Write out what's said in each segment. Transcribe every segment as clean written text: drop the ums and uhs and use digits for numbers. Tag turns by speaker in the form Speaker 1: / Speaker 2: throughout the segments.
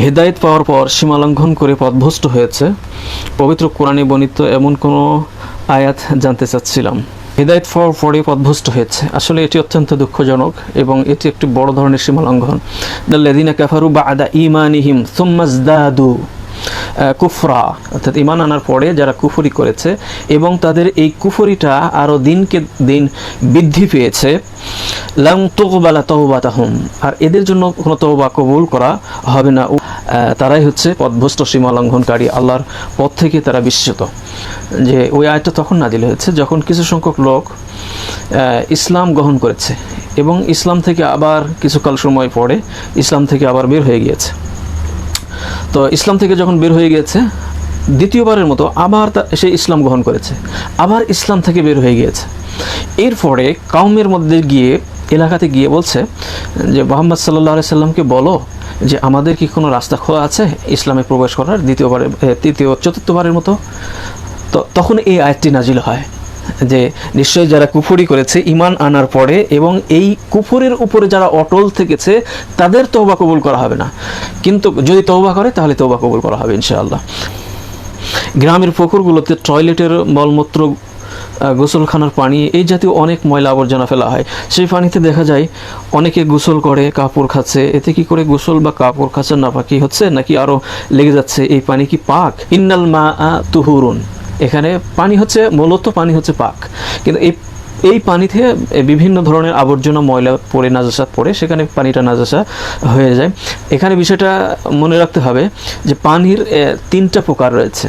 Speaker 1: হেদায়েত পাওয়ার পর সীমালঙ্ঘন করে পথভ্রষ্ট হয়েছে, পবিত্র কোরআনে বর্ণিত এমন কোনো আয়াত জানতে চাচ্ছিলাম। হেদায়েত পাওয়ার পরে পথভ্রষ্ট হয়েছে, আসলে এটি অত্যন্ত দুঃখজনক এবং এটি একটি বড় ধরনের সীমালঙ্ঘন। দাল্লাযীনা কাফারু বা'দা ঈমানিহিম সুম্মা ইজদাদু কুফরা, অর্থাৎ ঈমান আনার পরে যারা কুফরি করেছে এবং তাদের এই কুফরিটা আরও দিনকে দিন বৃদ্ধি পেয়েছে, লাম তুকবালা তাওবাতাহুম, আর এদের জন্য কোনো তওবা কবুল করা হবে না। তারাই হচ্ছে পথভ্রষ্ট সীমালঙ্ঘনকারী, আল্লাহর পথ থেকে তারা বিচ্যুত। যে ওই আয়াতটা তখন নাজিল হয়েছে যখন কিছু সংখ্যক লোক ইসলাম গ্রহণ করেছে এবং ইসলাম থেকে আবার কিছুকাল সময় পরে ইসলাম থেকে আবার বের হয়ে গিয়েছে। তো ইসলাম থেকে যখন বের হয়ে গিয়েছে, দ্বিতীয়বারের মতো আবার সে ইসলাম গ্রহণ করেছে, আবার ইসলাম থেকে বের হয়ে গিয়েছে। এরপরে কাউমের মধ্যে গিয়ে, এলাকাতে গিয়ে বলছে যে মুহাম্মদ সাল্লাল্লাহু আলাইহি সাল্লামকে বলো যে আমাদের কি কোনো রাস্তা খোলা আছে ইসলামে প্রবেশ করার, চতুর্থবারের মতো। তো তখন এই আয়াতটি নাজিল হয় যে নিশ্চয়ই যারা কুফরি করেছে ঈমান আনার পরে এবং এই কুফরের উপরে যারা অটল থেকেছে তাদের তওবা কবুল করা হবে না, কিন্তু যদি তওবা করে তাহলে তওবা কবুল করা হবে ইনশাআল্লাহ। গ্রামের পুকুরগুলোতে টয়লেটের মলমূত্র, গোসলখানার পানি, এই জাতীয় অনেক ময়লা আবর্জনা ফেলা হয়। সেই পানিতে দেখা যায় অনেকে গোসল করে, কাপড় খাচ্ছে। এতে কি করে গোসল বা কাপড় খাচ্ছে নাপাকি হচ্ছে নাকি আরও লেগে যাচ্ছে? এই পানি কি পাক? ইন্নাল মাআ তুহুরুন, এখানে পানি হচ্ছে মূলত পানি হচ্ছে পাক, কিন্তু এই পানিতে বিভিন্ন ধরনের আবর্জনা, ময়লা পড়ে, নাজাসাত পড়ে, সেখানে পানিটা নাজাসা হয়ে যায়। এখানে বিষয়টা মনে রাখতে হবে যে পানির তিনটা প্রকার রয়েছে,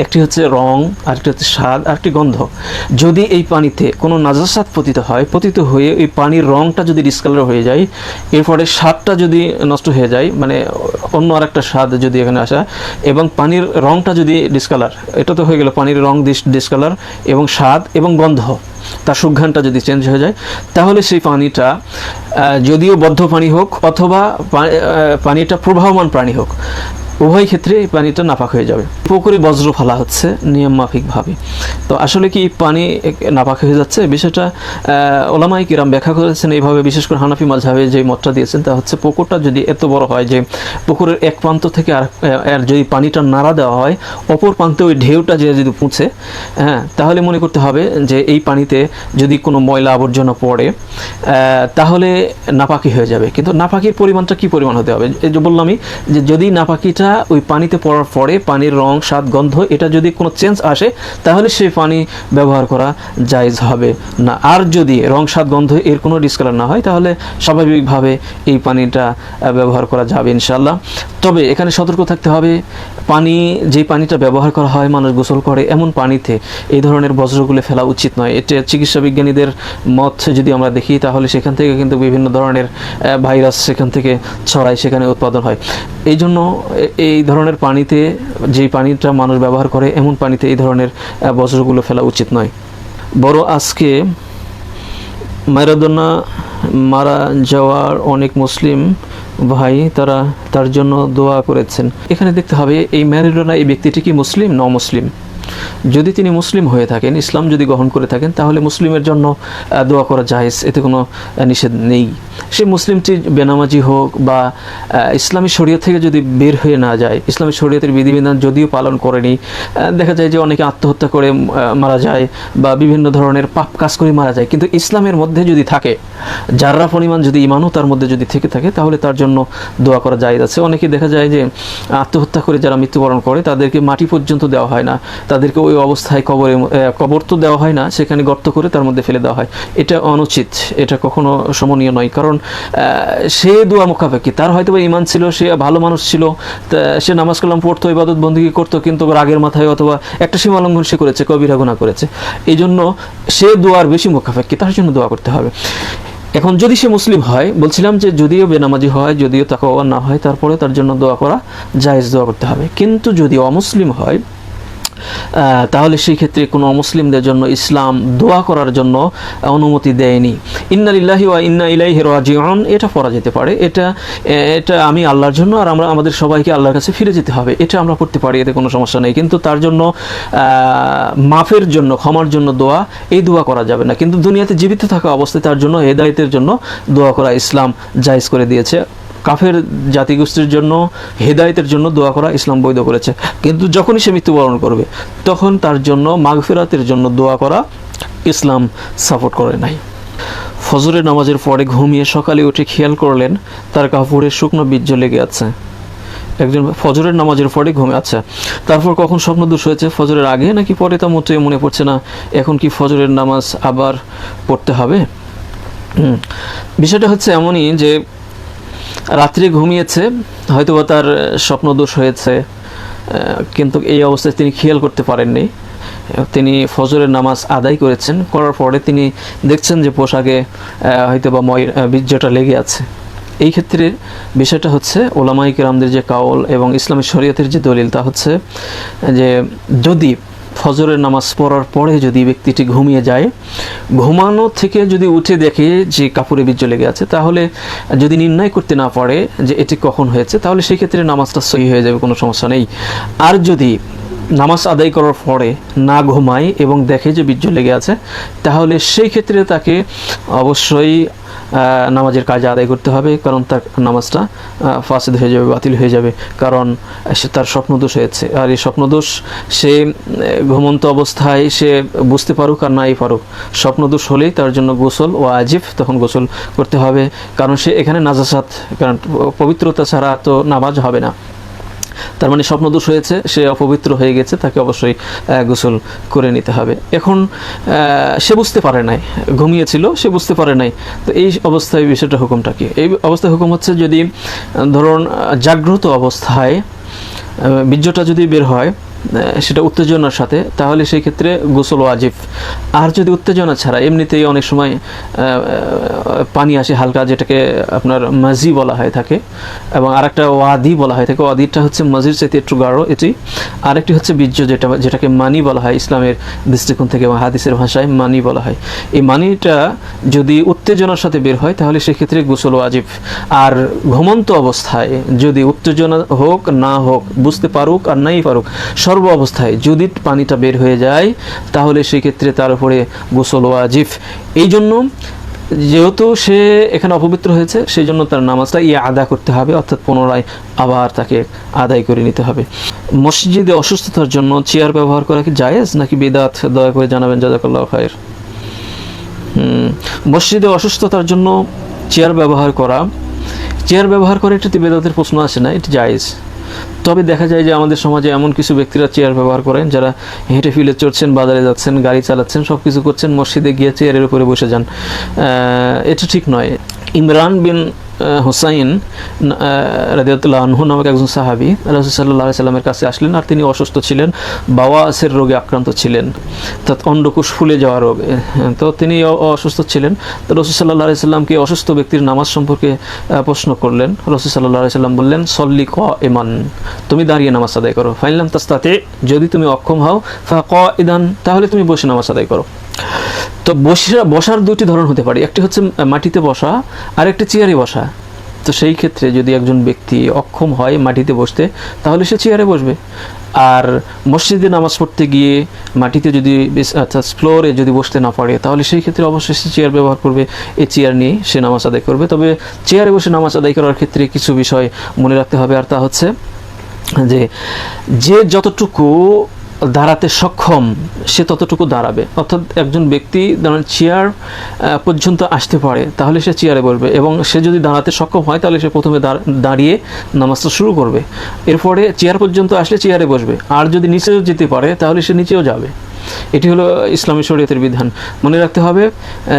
Speaker 1: একটি হচ্ছে রং, আরেকটি হচ্ছে স্বাদ, আরেকটি গন্ধ। যদি এই পানিতে কোনো নাজাসাত পতিত হয়ে এই পানির রংটা যদি ডিসকালার হয়ে যায়, এরপরে স্বাদটা যদি নষ্ট হয়ে যায়, মানে অন্য আরেকটা স্বাদ যদি এখানে আসা, এবং পানির রংটা যদি ডিসকালার, এটা তো হয়ে গেল পানির রং ডিসকালার, এবং স্বাদ এবং গন্ধ, তার সুঘ্রাণটা যদি চেঞ্জ হয়ে যায়, তাহলে সেই পানিটা যদিও বদ্ধ পানি হোক অথবা পানিটা প্রবাহমান পানি হোক, উভয় ক্ষেত্রে এই পানিটা নাপাক হয়ে যাবে। পুকুরে বজ্র ফেলা হচ্ছে নিয়ম মাফিকভাবে। তো আসলে কি পানি নাপাক হয়ে যাচ্ছে? বিষয়টা ওলামায়ে কিরাম ব্যাখ্যা করেছেন এইভাবে, বিশেষ করে হানাফি মাযহাবে যে মতটা দিয়েছেন তা হচ্ছে পুকুরটা যদি এত বড় হয় যে পুকুরের এক প্রান্ত থেকে আর যদি পানিটা নাড়া দেওয়া হয়, অপর প্রান্তে ওই ঢেউটা যদি পৌঁছে, তাহলে মনে করতে হবে যে এই পানিতে যদি কোনো ময়লা আবর্জনা পড়ে তাহলে নাপাকি হয়ে যাবে। কিন্তু নাপাকির পরিমাণটা কি পরিমাণ হতে হবে? এই যে বললামই যে যদি নাপাকিটা ওই পানিতে পড়ার পরে পানির রং, স্বাদ, গন্ধ এটা যদি কোনো চেঞ্জ আসে তাহলে সেই পানি ব্যবহার করা জায়েজ হবে না। আর যদি রং, স্বাদ, গন্ধ এর কোনো ডিসকালার না হয় তাহলে স্বাভাবিকভাবে এই পানিটা ব্যবহার করা যাবে ইনশাআল্লাহ। তবে এখানে সতর্ক থাকতে হবে, যে পানিটা ব্যবহার করা হয়, মানুষ গোসল করে, এমন পানিতে এই ধরনের বজ্রগুলো ফেলা উচিত নয়। এটা চিকিৎসা বিজ্ঞানীদের মত যদি আমরা দেখি তাহলে সেখান থেকে কিন্তু বিভিন্ন ধরনের ভাইরাস সেখান থেকে ছড়ায়, সেখানে উৎপাদন হয়। এই জন্য এই ধরনের পানিতে, যে পানিটা মানুষ ব্যবহার করে এমন পানিতে এই ধরনের বজ্রগুলো ফেলা উচিত নয়। বড় আজকে ম্যারাডোনা মারা যাওয়ার অনেক মুসলিম ভাই তার জন্য দোয়া করেছেন। এখানে দেখতে হবে এই ম্যারাডোনা, এই ব্যক্তিটি কি মুসলিম না অমুসলিম। যদি তিনি মুসলিম হয়ে থাকেন, ইসলাম যদি গ্রহণ করে থাকেন, তাহলে মুসলিমের জন্য দোয়া করা জায়েজ, এতে কোনো নিষেধ নেই। সে মুসলিমটি বেনামাজি হোক বা ইসলামী শরীয়ত থেকে যদি বের হয়ে না যায়, ইসলামী শরীয়তের বিধিবিধান যদিও পালন করেনি, দেখা যায় যে অনেকে আত্মহত্যা করে মারা যায় বা বিভিন্ন ধরনের পাপ কাজ করে মারা যায়, কিন্তু ইসলামের মধ্যে যদি থাকে, যাররা পরিমাণ যদি ইমানও তার মধ্যে যদি থেকে থাকে, তাহলে তার জন্য দোয়া করা জায়েজ আছে। অনেকে দেখা যায় যে আত্মহত্যা করে যারা মৃত্যুবরণ করে তাদেরকে মাটি পর্যন্ত দেওয়া হয় না, তাদেরকে ওই অবস্থায় কবর তো দেওয়া হয় না, সেখানে গর্ত করে তার মধ্যে ফেলে দেওয়া হয়। এটা অনুচিত, এটা কখনো সমনীয় নয়। কারণ সে দোয়া মুখাপেক্ষী, তার হয়তো ইমান ছিল, সে ভালো মানুষ ছিল, সে নামাজ কালাম পড়তো, ইবাদত বন্দেগী করতো, কিন্তু রাগের মাথায় অথবা একটা সীমালঙ্ঘন সে করেছে, কবিরা গুনাহ করেছে, এই জন্য সে দোয়ার বেশি মুখাপেক্ষী, তার জন্য দোয়া করতে হবে। এখন যদি সে মুসলিম হয়, বলছিলাম যে যদিও বেনামাজি হয়, যদিও তাকওয়া না হয়, তারপরে তার জন্য দোয়া করা জায়েজ, দোয়া করতে হবে। কিন্তু যদি অমুসলিম হয় তাহলে সেই ক্ষেত্রে কোনো অমুসলিমদের জন্য ইসলাম দোয়া করার জন্য অনুমতি দেয়নি। ইন্না লিল্লাহি ওয়া ইন্না ইলাইহি রাজিউন, এটা পড়া যেতে পারে, এটা আমি আল্লাহর জন্য আর আমাদের সবাইকে আল্লাহর কাছে ফিরে যেতে হবে, এটা আমরা পড়তে পারি, এতে কোনো সমস্যা নেই। কিন্তু তার জন্য মাফের জন্য, ক্ষমার জন্য দোয়া, এই দোয়া করা যাবে না। কিন্তু দুনিয়াতে জীবিত থাকা অবস্থায় তার জন্য হেদায়েতের জন্য দোয়া করা ইসলাম জায়েজ করে দিয়েছে। কাফের জাতিগোষ্ঠীর জন্য হেদায়েতের জন্য দোয়া করা ইসলাম বৈধ করেছে, কিন্তু যখনই সে মৃত্যুবরণ করবে তখন তার জন্য মাগফিরাতের জন্য দোয়া করা ইসলাম সাপোর্ট করে নাই। ফজরের নামাজের পরে ঘুমিয়ে সকালে উঠে খেয়াল করলেন তার কাপড়ে শুকনো বীর্য লেগে আছে। একজন ফজরের নামাজের পরে ঘুমে, আচ্ছা, তারপর কখন স্বপ্নদোষ হয়েছে, ফজরের আগে নাকি পরে তা মোটেই মনে পড়ছে না, এখন কি ফজরের নামাজ আবার পড়তে হবে? বিষয়টা হচ্ছে এমনই যে রাত্রে ঘুমিয়েছে, হয়তোবা তার স্বপ্নদোষ হয়েছে, কিন্তু এই অবস্থায় তিনি খেয়াল করতে পারেননি। তিনি ফজরের নামাজ আদায় করেছেন, করার পরে তিনি দেখছেন যে পোশাকে হয়তোবা বীর্যটা লেগে আছে। এই ক্ষেত্রে বিষয়টা হচ্ছে ওলামায়ে কেরামদের যে কাউল এবং ইসলামী শরীয়তের যে দলিল তা হচ্ছে যে যদি ফজরের নামাজ পড়ার পরে যদি ব্যক্তিটি ঘুমিয়ে যায়, ঘুমানো থেকে যদি উঠে দেখে যে কাপড়ে বীর্য লেগে আছে, তাহলে যদি নির্ণয় করতে না পারে যে এটি কখন হয়েছে, তাহলে সেই ক্ষেত্রে নামাজটা সহি হয়ে যাবে, কোনো সমস্যা নেই। আর যদি নামাজ আদায় করার পরে না ঘুমায় এবং দেখে যে বীর্য লেগে আছে, তাহলে সেই ক্ষেত্রে তাকে অবশ্যই নামাজের কাজ আদায় করতে হবে, কারণ তার নামাজটা ফাসিদ হয়ে যাবে, বাতিল হয়ে যাবে, কারণ সে তার স্বপ্নদোষ হয়েছে। আর এই স্বপ্নদোষ সে ঘুমন্ত অবস্থায় সে বুঝতে পারুক আর নাই পারুক, স্বপ্নদোষ হলেই তার জন্য গোসল ও ওয়াজিব, তখন গোসল করতে হবে, কারণ সে এখানে নাজাসাত, কারণ পবিত্রতা ছাড়া তো নামাজ হবে না। তার মানে স্বপ্নদোষ হয়েছে, সে অপবিত্র হয়ে গেছে, তাকে অবশ্যই গোসল করে নিতে হবে। এখন সে বুঝতে পারে নাই, ঘুমিয়েছিল, সে বুঝতে পারে নাই, তো এই অবস্থায় বিষয়টা হুকুমটা কি? এই অবস্থায় হুকুম হচ্ছে যদি ধরুন জাগ্রত অবস্থায় বীর্যটা যদি বের হয় সেটা উত্তেজনার সাথে, তাহলে সেই ক্ষেত্রে গোসল ওয়াজিব। আর যদি উত্তেজনা ছাড়া এমনিতেই অনেক সময় পানি আসে হালকা, যেটাকে আপনার মাজি বলা হয় থাকে, এবং আরেকটা ওয়াদি বলা হয় থাকে। ওয়াদিটা হচ্ছে মাজির চাইতে একটু গাঢ় এটি, আরেকটি হচ্ছে বীর্য, যেটাকে মানি বলা হয় ইসলামের দৃষ্টিকোণ থেকে এবং হাদিসের ভাষায় মানি বলা হয়। এই মানিটা যদি উত্তেজনার সাথে বের হয় তাহলে সেক্ষেত্রে গোসল ওয়াজিব। আর ঘুমন্ত অবস্থায় যদি উত্তেজনা হোক না হোক, বুঝতে পারুক আর নাই পারুক, সর্ব অবস্থায় যদি পানিটা বের হয়ে যায় তাহলে সেক্ষেত্রে তার উপরে গোসল ওয়াজিব। এই জন্য যেহেতু সে এখানে অপবিত্র হয়েছে, সেই জন্য তার নামাজটা আদা করতে হবে, অর্থাৎ পুনরায় আবার তাকে আদায় করে নিতে হবে। মসজিদে অসুস্থতার জন্য চেয়ার ব্যবহার করা কি জায়েজ নাকি বিদআত? দয়া করে জানাবেন, জাযাকাল্লাহু খায়র। মসজিদে অসুস্থতার জন্য চেয়ার ব্যবহার করে এটাতে বিদআতের প্রশ্ন আসে না, এটি জায়েজ। তবে দেখা যায় যে আমাদের সমাজে এমন কিছু ব্যক্তিরা চেয়ার ব্যবহার করেন যারা হেঁটে ফিলে চড়ছেন, বাজারে যাচ্ছেন, গাড়ি চালাচ্ছেন, সব কিছু করছেন, মসজিদে গিয়ে চেয়ারের উপরে বসে যান। এটা ঠিক নয়। ইমরান বিন হুসাইন রাদিয়াল্লাহু আনহু নামক একজন সাহাবী রাসূল সাল্লাল্লাহু আলাইহি সাল্লামের কাছে আসলেন, আর তিনি অসুস্থ ছিলেন, বাওয়াসির রোগে আক্রান্ত ছিলেন, অর্থাৎ অন্ডকোষ ফুলে যাওয়া রোগ। তো তিনি অসুস্থ ছিলেন। তো রাসূল সাল্লাল্লাহু আলাইহি সাল্লামকে অসুস্থ ব্যক্তির নামাজ সম্পর্কে প্রশ্ন করলেন। রাসূল সাল্লাল্লাহু আলাইহি সাল্লাম বললেন, সল্লি কাইমান, তুমি দাঁড়িয়ে নামাজ আদায় করো। ফাইন লাম তাস্তাতি, যদি তুমি অক্ষম হও, ফাকাইদান, তাহলে তুমি বসে নামাজ আদায় করো। তো বসার দুটি ধরন হতে পারে, একটি হচ্ছে মাটিতে বসা আর একটি চেয়ারে বসা। তো সেই ক্ষেত্রে যদি একজন ব্যক্তি অক্ষম হয় মাটিতে বসতে, তাহলে সে চেয়ারে বসবে। আর মসজিদে নামাজ পড়তে গিয়ে মাটিতে যদি অর্থাৎ ফ্লোরে যদি বসতে না পারে, তাহলে সেই ক্ষেত্রে অবশ্যই সে চেয়ার ব্যবহার করবে, এই চেয়ার নিয়ে সে নামাজ আদায় করবে। তবে চেয়ারে বসে নামাজ আদায় করার ক্ষেত্রে কিছু বিষয় মনে রাখতে হবে, আর তা হচ্ছে যে যতটুকু দাঁড়াতে সক্ষম সে ততটুকু দাঁড়াবে। অর্থাৎ একজন ব্যক্তি চেয়ার পর্যন্ত আসতে পারে, তাহলে সে চেয়ারে বসবে, এবং সে যদি দাঁড়াতে সক্ষম হয় তাহলে সে প্রথমে দাঁড়িয়ে নামাজটা শুরু করবে, এরপরে চেয়ার পর্যন্ত আসলে চেয়ারে বসবে। আর যদি নিচেও যেতে পারে তাহলে সে নিচেও যাবে। এটি হলো ইসলামী শরীয়তের বিধান। মনে রাখতে হবে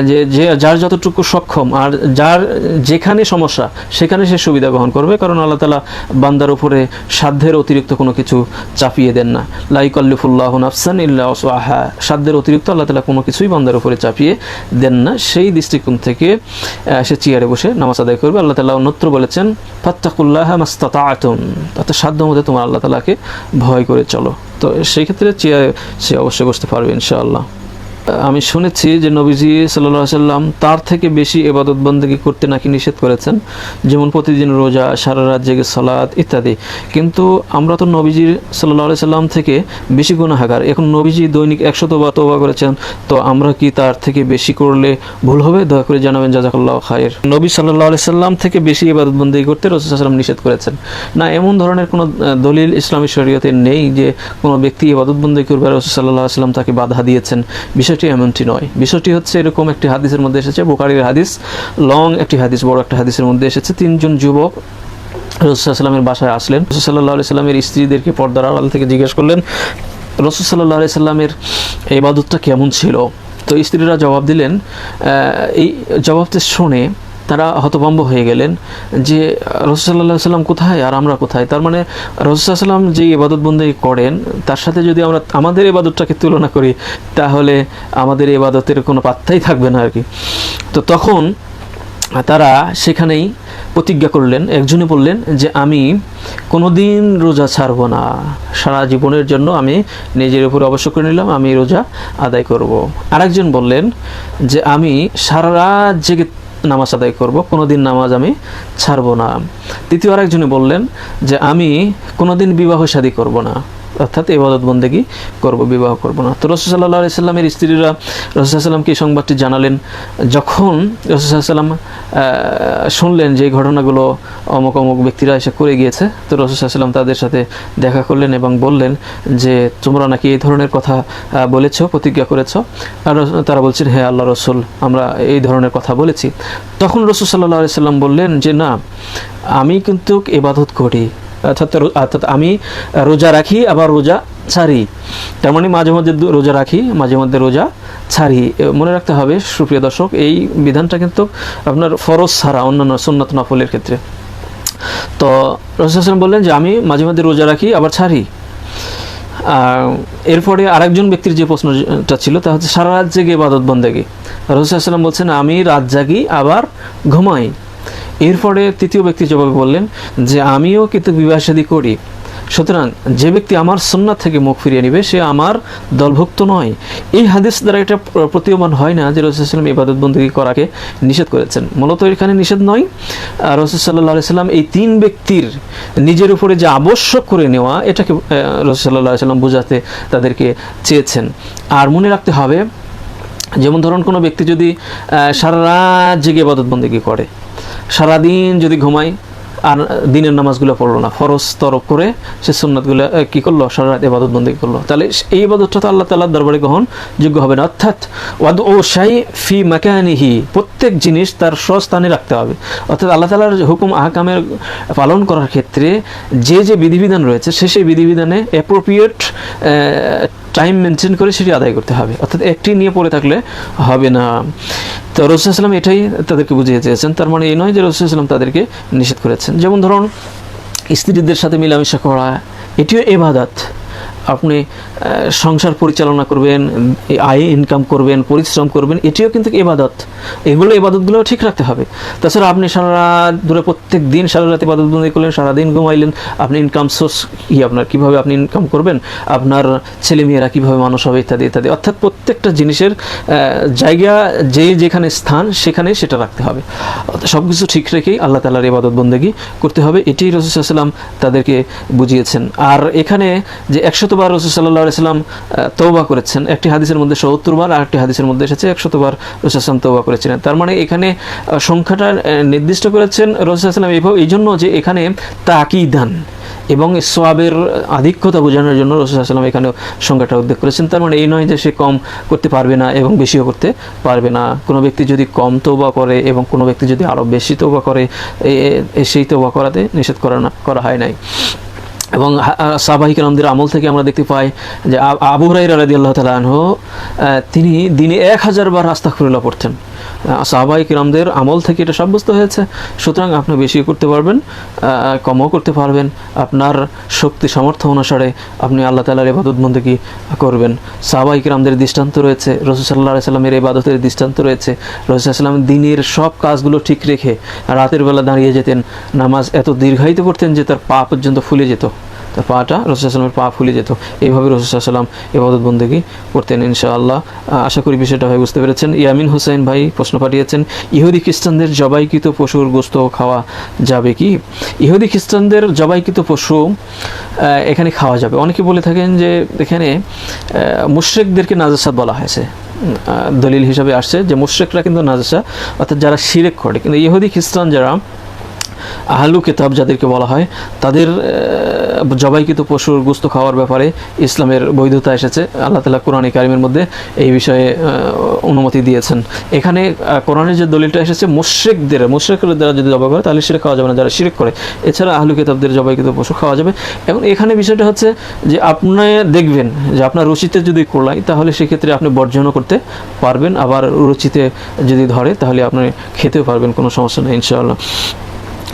Speaker 1: যে যার যতটুকু সক্ষম আর যার যেখানে সমস্যা সেখানে সে সুবিধা গ্রহণ করবে, কারণ আল্লাহ তাআলা বান্দার উপরে সাধ্যের অতিরিক্ত কোনো কিছু চাপিয়ে দেন না। লা ইউকাল্লিফুল্লাহু নাফসান ইল্লা উসআহা, সাধ্যের অতিরিক্ত আল্লাহ তাআলা কোনো কিছুই বান্দার উপরে চাপিয়ে দেন না। সেই দৃষ্টিকোণ থেকে সে চেয়ারে বসে নামাজ আদায় করবে। আল্লাহ তাআলা অন্যত্র বলেছেন, ফাত্তাকুল্লাহা মাসতাতা'তুম, তাতে সাধ্য মতো তোমার আল্লাহ তাআলাকে ভয় করে চলো। তো সেই ক্ষেত্রে চেয়ারে সে অবশ্যই বসতে পারবে ইনশাআল্লাহ। আমি শুনেছি যে নবীজি সাল্লাল্লাহু আলাইহি সাল্লাম তার থেকে বেশি ইবাদত বন্দেগী করতে নাকি নিষেধ করেছেন, যেমন প্রতিদিন রোজা, সারা রাত জেগে সালাত ইত্যাদি। কিন্তু আমরা তো নবীজি সাল্লাল্লাহু আলাইহি সাল্লাম থেকে বেশি গুনাহগার। এখন নবীজি দৈনিক 100 বার তওবা করেছেন, তো আমরা কি তার থেকে বেশি করলে ভুল হবে? দয়া করে জানাবেন, জাযাকাল্লাহু খায়র। নবী সাল্লাল্লাহু আলাইহি সাল্লাম থেকে বেশি ইবাদত বন্দেগী করতে রাসূল সাল্লাল্লাহু আলাইহি সাল্লাম নিষেধ করেছেন না, এমন ধরনের কোনো দলিল ইসলামী শরীয়তে নেই যে কোনো ব্যক্তি ইবাদত বন্দেগী করবে রাসূল সাল্লাল্লাহু আলাইহি সাল্লাম তাকে বাধা দিয়েছেন। বিষয়টি এমনটি নয়। বিষয়টি হচ্ছে এরকম, একটি হাদিসের মধ্যে এসেছে, বুখারীর হাদিস, লং একটি হাদিস, বড় একটা হাদিসের মধ্যে এসেছে, 3 জন যুবক রাসূল সাল্লাল্লাহু আলাইহি সাল্লামের বাসায় আসলেন। রাসূল সাল্লাল্লাহু আলাইহি সাল্লামের স্ত্রীদেরকে পর্দার আড়াল থেকে জিজ্ঞেস করলেন রাসূল সাল্লাল্লাহু আলাইহি সাল্লামের ইবাদতটা কেমন ছিল। তো স্ত্রীরা জবাব দিলেন, এই জবাবটা শুনে তারা হতভম্ব হয়ে গেলেন যে রাসূল সাল্লাল্লাহু আলাইহি সাল্লাম কোথায় আর আমরা কোথায়। তার মানে রাসূল সাল্লাল্লাহু আলাইহি সাল্লাম যে ইবাদত বন্দেগী করেন তার সাথে যদি আমরা আমাদের ইবাদতটাকে তুলনা করি, তাহলে আমাদের ইবাদতের কোনো পাত্তাই থাকবে না আর কি। তো তখন তারা সেখানেই প্রতিজ্ঞা করলেন, একজনে বললেন যে আমি কোনোদিন রোজা ছাড়ব না, সারা জীবনের জন্য আমি নিজের উপর অবশ্য করে নিলাম, আমি রোজা আদায় করব। আরেকজন বললেন যে আমি সারা রাত জেগে নামাজ আদায় করব, কোনোদিন নামাজ আমি ছাড়ব না। তৃতীয় আরেকজনে বললেন যে আমি কোনোদিন বিবাহ শাদী করব না, অর্থাৎ ইবাদত বন্দেগী করব, বিবাহ করব না। তো রাসূল সাল্লাল্লাহু আলাইহি সাল্লামের স্ত্রীরা রাসূল সাল্লাল্লাহু আলাইহি সাল্লামকে এই সংবাদটি জানালেন। যখন রাসূল সাল্লাল্লাহু আলাইহি সাল্লাম শুনলেন যে এই ঘটনাগুলো অমুক অমুক ব্যক্তিরা এসে করে গিয়েছে, তো রাসূল সাল্লাল্লাহু আলাইহি সাল্লাম তাদের সাথে দেখা করলেন এবং বললেন যে তোমরা নাকি এই ধরনের কথা বলেছো, প্রতিজ্ঞা করেছো। আর তারা বলছেন, হ্যাঁ আল্লাহ রসুল, আমরা এই ধরনের কথা বলেছি। তখন রাসূল সাল্লাল্লাহু আলাইহি সাল্লাম বললেন যে না, আমি কিন্তু ইবাদত করি, অর্থাৎ আমি রোজা রাখি আবার রোজা ছাড়ি। তার মানে মাঝে মধ্যে রোজা রাখি, মাঝে মধ্যে রোজা ছাড়ি। মনে রাখতে হবে সুপ্রিয় দর্শক, এই বিধানটা কিন্তু আপনার ফরজ ছাড়া অন্যান্য সুন্নাত নফলের ক্ষেত্রে। তো রাসূল সাল্লাল্লাহু আলাইহি ওয়াসাল্লাম বললেন যে আমি মাঝে মধ্যে রোজা রাখি আবার ছাড়ি। এরপরে আরেকজন ব্যক্তির যে প্রশ্নটা ছিল তা হচ্ছে সারা রাত জেগে ইবাদত বন্দেগী। রাসূল সাল্লাল্লাহু আলাইহি ওয়াসাল্লাম বলছেন আমি রাত জাগি আবার ঘুমাই। এরপরে তৃতীয় ব্যক্তি জবাবে বললেন যে আমিও কিন্তু বিবাহ শাদী করি, সুতরাং যে ব্যক্তি আমার সুন্নাত থেকে মুখ ফিরিয়ে নেবে সে আমার দলভুক্ত নয়। এই হাদিস দ্বারা এটা প্রতীয়মান হয় না যে রাসূল সাল্লাল্লাহু আলাইহি ওয়াসাল্লাম ইবাদত বন্দেগী করাকে নিষেধ করেছেন। মূলত এখানে নিষেধ নয়, রাসূল সাল্লাল্লাহু আলাইহি ওয়াসাল্লাম এই 3 ব্যক্তির নিজের উপরে যে আবশ্যক করে নেওয়া, এটাকে রাসূল সাল্লাল্লাহু আলাইহি ওয়াসাল্লাম বোঝাতে তাদেরকে চেয়েছেন। আর মনে রাখতে হবে, যেমন ধরুন কোনো ব্যক্তি যদি সারা রাত জেগে ইবাদত বন্দেগী করে, সারাদিন যদি ঘুমায় আর দিনের নামাজগুলো পড়লো না, ফরজ তরক করে সে সুন্নাতগুলো কী করলো, সারা রাত ইবাদত বন্দেগী করলো, তাহলে এই ইবাদতটা তো আল্লাহ তাআলার দরবারে গ্রহণযোগ্য হবে না। অর্থাৎ ওয়াদউ শাই ফি মাকানিহি, প্রত্যেক জিনিস তার স্বস্থানে রাখতে হবে। অর্থাৎ আল্লাহ তাআলার হুকুম আহকামের পালন করার ক্ষেত্রে যে যে বিধিবিধান রয়েছে সেই বিধিবিধানে অ্যাপ্রোপ্রিয়েট টাইম মেনটেন করে সেটি আদায় করতে হবে। অর্থাৎ একটি নিয়ে পড়ে থাকলে হবে না। তো রাসূল সাল্লাল্লাহু আলাইহি ওয়াসাল্লাম এটাই তাদেরকে বুঝিয়ে চেয়েছেন। তার মানে এই নয় যে রাসূল সাল্লাল্লাহু আলাইহি ওয়াসাল্লাম তাদেরকে নিষেধ করেছেন। যেমন ধরুন স্ত্রীদের সাথে মেলামেশা করা, এটিও ইবাদত। আপনি সংসার পরিচালনা করবেন, আয় ইনকাম করবেন, পরিশ্রম করবেন, এটিও কিন্তু ইবাদত। ইবাদতগুলো ঠিক রাখতে হবে। তাছাড়া আপনি সারা রাত ধরে প্রত্যেক দিন সারা রাত ইবাদত বন্দেগী করলেন, সারাদিন ঘুমাইলেন, আপনি ইনকাম সোর্স আপনার কীভাবে আপনি ইনকাম করবেন, আপনার ছেলেমেয়েরা কীভাবে মানুষ হবে ইত্যাদি ইত্যাদি। অর্থাৎ প্রত্যেকটা জিনিসের জায়গা যেখানে স্থান সেখানে সেটা রাখতে হবে। সব কিছু ঠিক রেখেই আল্লাহ তাআলার ইবাদত বন্দেগী করতে হবে, এটি রাসূল সাল্লাল্লাহু আলাইহি ওয়াসাল্লাম তাদেরকে বুঝিয়েছেন। আর এখানে যে 100 বার রাসূল সাল্লাল্লাহু আলাইহি ওয়াসাল্লাম তওবা করেছেন, একটি হাদিসের মধ্যে 70 বার, আর একটি হাদিসের মধ্যে এসেছে 100 বার রাসূল সাল্লাল্লাহু আলাইহি ওয়াসাল্লাম তওবা করেছিলেন। তার মানে এখানে সংখ্যাটা নির্দিষ্ট করেছেন রাসূল সাল্লাল্লাহু আলাইহি ওয়াসাল্লাম এই জন্য যে এখানে তাকিদান এবং সওয়াবের আধিক্যতা বোঝানোর জন্য রাসূল সাল্লাল্লাহু আলাইহি ওয়াসাল্লাম এখানে সংখ্যাটা উল্লেখ করেছেন। তার মানে এই নয় যে সে কম করতে পারবে না এবং বেশিও করতে পারবে না। কোনো ব্যক্তি যদি কম তওবা করে এবং কোনো ব্যক্তি যদি আরও বেশি তওবা করে, সেই তওবা করাতে নিষেধ করা হয় নাই। এবং সাহাবায়ে কেরামদের আমল থেকে আমরা দেখতে পাই যে আবু হুরায়রা রাদিয়াল্লাহু তাআলা আনহু তিনি দিনে 1000 বার আস্তাগফিরুল্লাহ পড়তেন। সাহাবায়ে কেরামদের আমল থেকে এটা সাব্যস্ত হয়েছে। সুতরাং আপনি বেশি করতে পারবেন, কমও করতে পারবেন, আপনার শক্তি সামর্থ্য অনুসারে আপনি আল্লাহ তাআলার ইবাদত বন্দেগী করবেন। সাহাবায়ে কেরামদের দৃষ্টান্ত রয়েছে, রাসূল সাল্লাল্লাহু আলাইহি ওয়াসাল্লামের ইবাদতের দৃষ্টান্ত রয়েছে। রাসূল সাল্লাল্লাহু আলাইহি ওয়াসাল্লাম দিনের সব কাজগুলো ঠিক রেখে রাতের বেলা দাঁড়িয়ে যেতেন, নামাজ এত দীর্ঘায়িত করতেন যে তার পা পর্যন্ত ফুলে যেত। তার পাটা রাসূল সাল্লামের পা ফুলে যেত। এইভাবে রাসূল সাল্লাম ইবাদত বন্দেগী করতেন ইনশাআল্লাহ। আশা করি বিষয়টা ভাই বুঝতে পেরেছেন। ইয়ামিন হোসেন ভাই প্রশ্ন পাঠিয়েছেন, ইহুদি খ্রিস্টানদের জবাইকৃত পশুর গোশত খাওয়া যাবে কি? ইহুদি খ্রিস্টানদের জবাইকৃত পশু এখানে খাওয়া যাবে। অনেকে বলে থাকেন যে এখানে মুশরিকদেরকে নাজাসাত বলা হয়েছে, দলিল হিসাবে আসছে যে মুশরিকরা কিন্তু নাজাসা, অর্থাৎ যারা শিরক করে। কিন্তু ইহুদি খ্রিস্টান যারা আহলু কিতাব যাদেরকে বলা হয়, তাদের জবাইকৃত পশুর গোশত খাওয়ার ব্যাপারে ইসলামের বৈধতা এসেছে। আল্লাহ তাআলা কোরআনে কারিমের মধ্যে এই বিষয়ে অনুমতি দিয়েছেন। এখানে কোরআনের যে দলিলটা এসেছে, মুশরিকদের দ্বারা যদি জবাই করে তাহলে শিরক খাওয়া যাবে না, যারা শিরক করে। এছাড়া আহলু কিতাবদের জবাইকৃত পশু খাওয়া যাবে। এবং এখানে বিষয়টা হচ্ছে যে আপনি দেখবেন যে আপনার রুচিতে যদি কোলাই তাহলে সেক্ষেত্রে আপনি বর্জনও করতে পারবেন, আবার রুচিতে যদি ধরে তাহলে আপনি খেতেও পারবেন, কোনো সমস্যা নেই ইনশাআল্লাহ।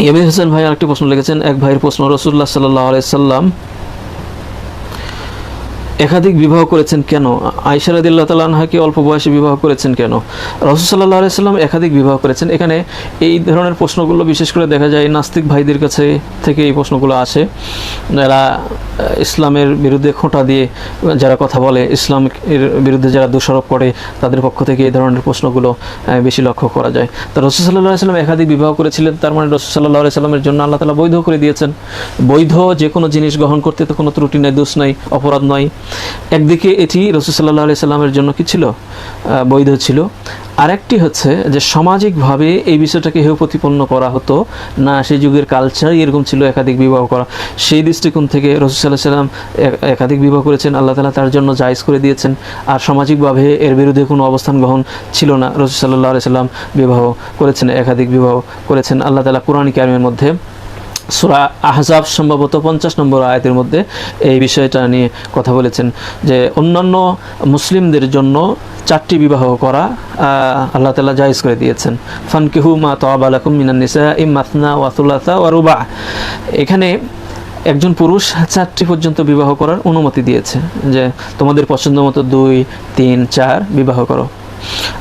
Speaker 1: ইয়ামিন হোসেন ভাই আরেকটি প্রশ্ন লিখেছেন, এক ভাইয়ের প্রশ্ন, রাসূলুল্লাহ সাল্লাল্লাহু আলাইহি সাল্লাম একাধিক বিবাহ করেছেন কেন? আয়েশা রাদিয়াল্লাহু তাআলা আনহাকে অল্প বয়সে বিবাহ করেছেন কেন? রাসূল সাল্লাল্লাহু আলাইহি সাল্লাম একাধিক বিবাহ করেছেন। এখানে এই ধরনের প্রশ্নগুলো বিশেষ করে দেখা যায় নাস্তিক ভাইদের কাছে থেকে এই প্রশ্নগুলো আসে, যারা ইসলামের বিরুদ্ধে খোঁটা দিয়ে যারা কথা বলে, ইসলামের বিরুদ্ধে যারা দোষারোপ করে, তাদের পক্ষ থেকে এই ধরনের প্রশ্নগুলো বেশি লক্ষ্য করা যায়। তো রাসূল সাল্লাল্লাহু আলাইহি সাল্লাম একাধিক বিবাহ করেছিলেন, তার মানে রাসূল সাল্লাল্লাহু আলাইহি সাল্লামের জন্য আল্লাহ তাআলা বৈধ করে দিয়েছেন। বৈধ যে কোনো জিনিস গ্রহণ করতে তো কোনো ত্রুটি নাই, দোষ নাই, অপরাধ নয়। একদিকে এটি রাসূল সাল্লাল্লাহু আলাইহি সাল্লামের জন্য কি ছিল? বৈধ ছিল। আরেকটি হচ্ছে যে সামাজিকভাবে এই বিষয়টাকে হেয় প্রতিপন্ন করা হতো না, সেই যুগের কালচারই এরকম ছিল একাধিক বিবাহ করা। সেই দৃষ্টিকোণ থেকে রাসূল সাল্লাল্লাহু আলাইহি সাল্লাম একাধিক বিবাহ করেছেন, আল্লাহ তাআলা তার জন্য জায়েজ করে দিয়েছেন। আর সামাজিকভাবে এর বিরুদ্ধে কোনো অবস্থান গ্রহণ ছিল না। রাসূল সাল্লাল্লাহু আলাইহি সাল্লাম বিবাহ করেছেন, একাধিক বিবাহ করেছেন। আল্লাহ তাআলা কোরআন কারীমের মধ্যে সূরা আহজাব সম্ভবত 50 নম্বর আয়াতের মধ্যে এই বিষয়টা নিয়ে কথা বলেছেন যে অন্যান্য মুসলিমদের জন্য 4টি বিবাহ করা আল্লাহ তাআলা জায়েজ করে দিয়েছেন। ফানকিহু মা তাবা লাকুম মিনান নিসাই মাসনা ওয়া সুলাসা ওয়া রুবা। এখানে একজন পুরুষ 4টি পর্যন্ত বিবাহ করার অনুমতি দিয়েছে, যে তোমাদের পছন্দ মতো 2, 3, 4 বিবাহ করো।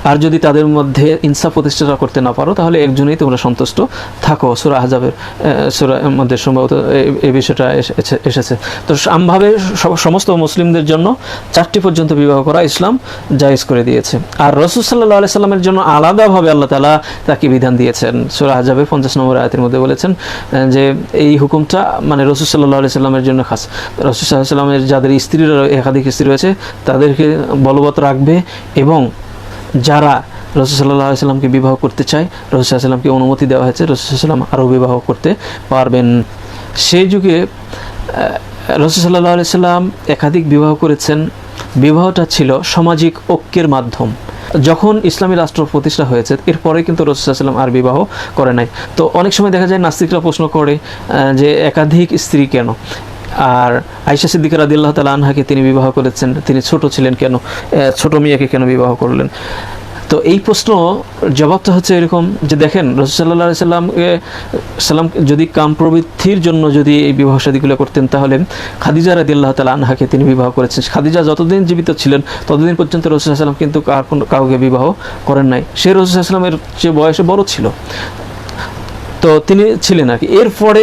Speaker 1: আর যদি তাদের মধ্যে ইনসাফ প্রতিষ্ঠা করতে না পারো তাহলে একজনেই তোমরা সন্তুষ্ট থাকো। সূরা আহজাবের সূরার মধ্যে সম্ভবত এই বিষয়টা এসেছে। তো আমভাবে সমস্ত মুসলিমদের জন্য 4টি পর্যন্ত বিবাহ করা ইসলাম জায়েজ করে দিয়েছে। আর রাসূল সাল্লাল্লাহু আলাইহি সাল্লামের জন্য আলাদাভাবে আল্লাহ তাআলা তাকে বিধান দিয়েছেন। সূরা আহজাবের 50 নম্বর আয়াতের মধ্যে বলেছেন যে এই হুকুমটা মানে রাসূল সাল্লাল্লাহু আলাইহি সাল্লামের জন্য খাস। রাসূল সাল্লাল্লাহু আলাইহি সাল্লামের যাদের স্ত্রীরা একাধিক স্ত্রী রয়েছে তাদেরকে বলবৎ রাখবে, এবং যারা রাসূল সাল্লাল্লাহু আলাইহি সাল্লামকে বিবাহ করতে চায় রাসূল সাল্লাল্লাহু আলাইহি সাল্লামকে অনুমতি দেওয়া হয়েছে, রাসূল সাল্লাল্লাহু আলাইহি সাল্লাম আরও বিবাহ করতে পারবেন। সেই যুগে রাসূল সাল্লাল্লাহু আলাইহি সাল্লাম একাধিক বিবাহ করেছেন। বিবাহটা ছিল সামাজিক ঐক্যের মাধ্যম। যখন ইসলামী রাষ্ট্র প্রতিষ্ঠা হয়েছে এরপরে কিন্তু রাসূল সাল্লাল্লাহু আলাইহি সাল্লাম আর বিবাহ করে নাই। তো অনেক সময় দেখা যায় নাস্তিকরা প্রশ্ন করে যে একাধিক স্ত্রী কেন? আর আয়েশা সিদ্দিকা রাদিয়াল্লাহু তাআলা আনহাকে তিনি বিবাহ করেছেন, তিনি ছোট ছিলেন কেন? ছোট মেয়েকে কেন বিবাহ করলেন? তো এই প্রশ্ন জবাবটা হচ্ছে এরকম যে দেখেন রাসূল সাল্লাল্লাহু আলাইহি সাল্লাম যদি কাম প্রবৃদ্ধির জন্য যদি এই বিবাহ শাদীগুলো করতেন তাহলে খাদিজা রাদিয়াল্লাহু তাআলা আনহাকে তিনি বিবাহ করেছেন। খাদিজা যতদিন জীবিত ছিলেন ততদিন পর্যন্ত রাসূল সাল্লাল্লাহু আলাইহি সাল্লাম কিন্তু কাউকে বিবাহ করেন নাই। সে রাসূল সাল্লাল্লাহু আলাইহি সাল্লামের চেয়ে বয়সে বড় ছিল, তো তিনি ছিলেন আর কি। এরপরে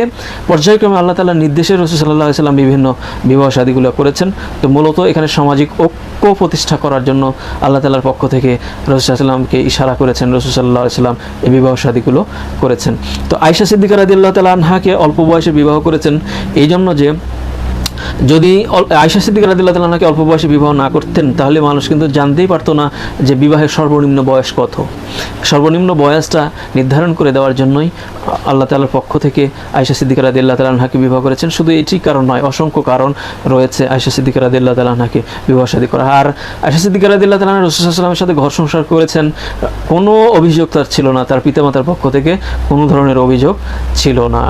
Speaker 1: পর্যায়ক্রমে আল্লাহ তাআলার নির্দেশে রাসূল সাল্লাল্লাহু আলাইহি সাল্লাম বিভিন্ন বিবাহ শাদীগুলো করেছেন। তো মূলত এখানে সামাজিক ঐক্য প্রতিষ্ঠা করার জন্য আল্লাহ তাআলার পক্ষ থেকে রাসূল সাল্লাল্লাহু আলাইহি সাল্লামকে ইশারা করেছেন, রাসূল সাল্লাল্লাহু আলাইহি সাল্লাম এই বিবাহ শাদীগুলো করেছেন। তো আয়েশা সিদ্দিকা রাদিয়াল্লাহু তাআলা আনহাকে অল্প বয়সে বিবাহ করেছেন এই জন্য যে যদি আয়েশা সিদ্দিকা রাদিয়াল্লাহু তাআলা আনহাকে অল্প বয়সে বিবাহ না করতেন তাহলে মানুষ কিন্তু জানতেই পারতো না যে বিবাহের সর্বনিম্ন বয়স কত। সর্বনিম্ন বয়সটা নির্ধারণ করে দেওয়ার জন্যই আল্লাহ তাআলার পক্ষ থেকে আয়েশা সিদ্দিকা রাদিয়াল্লাহু তাআলা আনহাকে বিবাহ করেছেন। শুধু এটি কারণ নয়, অসংখ্য কারণ রয়েছে আয়েশা সিদ্দিকা রাদিয়াল্লাহু তাআলা আনহাকে বিবাহ শাদী করা। আর আয়েশা সিদ্দিকা রাদিয়াল্লাহু তাআলা রাসূল সাল্লাল্লাহু আলাইহি ওয়াসাল্লামের সাথে ঘর সংসার করেছেন, কোনো অভিযোগ তার ছিল না, তার পিতামাতার পক্ষ থেকে কোনো ধরনের অভিযোগ ছিল না।